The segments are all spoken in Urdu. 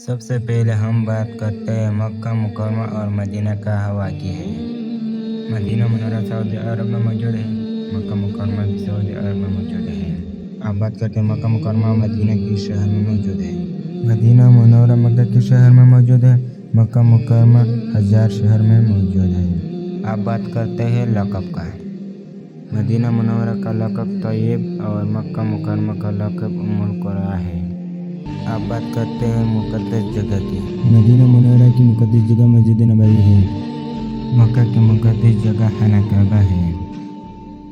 سب سے پہلے ہم بات کرتے ہیں مکہ مکرمہ اور مدینہ کا ہوا کی ہے۔ مدینہ منورہ سعودی عرب میں موجود ہے۔ مکہ مکرمہ بھی سعودی عرب میں موجود ہے۔ اب بات کرتے ہیں مکہ مکرمہ اور مدینہ کے شہر میں موجود ہے۔ مدینہ منورہ مکہ کے شہر میں موجود ہے۔ مکہ مکرمہ حجاز شہر میں موجود ہے۔ اب بات کرتے ہیں لقب کا۔ مدینہ منورہ کا لقب طیب اور مکہ مکرمہ کا لقب ام القری ہے۔ اب بات کرتے ہیں مقدس جگہ کی۔ مدینہ منورہ کی مقدس جگہ مسجد نبوی ہے۔ مکہ کی مقدس جگہ خانہ کعبہ ہے۔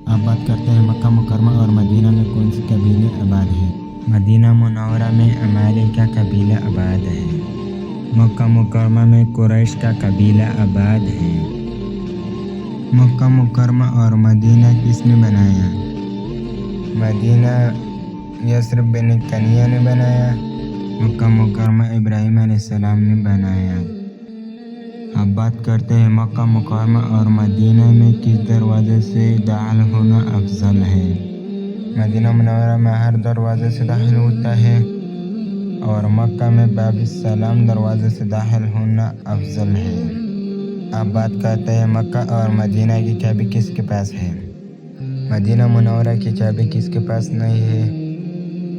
اب بات کرتے ہیں مکہ مکرمہ اور مدینہ میں کون سے قبیلے آباد ہیں۔ مدینہ منورہ میں عمالقہ کا قبیلہ آباد ہے۔ مکہ مکرمہ میں قریش کا قبیلہ آباد ہے۔ مکہ مکرمہ اور مدینہ کس نے بنایا؟ مدینہ یثرب بن کنیہ نے بنایا۔ مکہ مکرمہ ابراہیم علیہ السلام نے بنایا۔ اب بات کرتے ہیں مکہ مکرمہ اور مدینہ میں کس دروازے سے داخل ہونا افضل ہے۔ مدینہ منورہ میں ہر دروازے سے داخل ہوتا ہے اور مکہ میں باب السلام دروازے سے داخل ہونا افضل ہے۔ اب بات کرتے ہیں مکہ اور مدینہ کی چابی کس کے پاس ہے۔ مدینہ منورہ کی چابی کس کے پاس نہیں ہے؟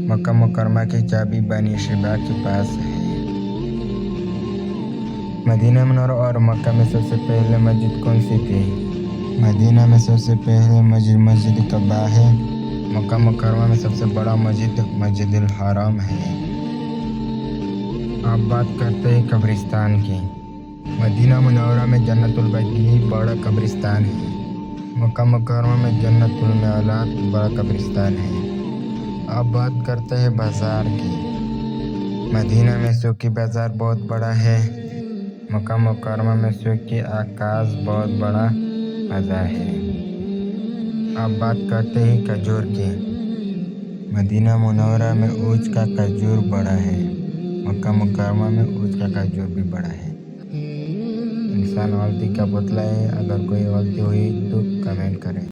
مکہ مکرمہ کی چابی بنی شیبہ کے پاس ہے۔ مدینہ منورہ اور مکہ میں سب سے پہلے مسجد کون سی تھی؟ مدینہ میں سب سے پہلے مسجد قباء ہے۔ مکہ مکرمہ میں سب سے بڑا مسجد مسجد الحرام ہے۔ اب بات کرتے ہیں قبرستان کی۔ مدینہ منورہ میں جنت البقیع بڑا قبرستان ہے۔ مکہ مکرمہ میں جنت المعلا بڑا قبرستان ہے۔ اب بات کرتے ہیں بازار کی۔ مدینہ میں سوقی بازار بہت بڑا ہے۔ مکہ مکرمہ میں سوقی عکاظ بہت بڑا بازار ہے۔ اب بات کرتے ہیں کھجور کی۔ مدینہ منورہ میں اونچ کا کھجور بڑا ہے۔ مکہ مکرمہ میں اونچ کا کھجور بھی بڑا ہے۔ انسان غلطی کا پتلا ہے، اگر کوئی غلطی ہوئی تو کمنٹ کریں۔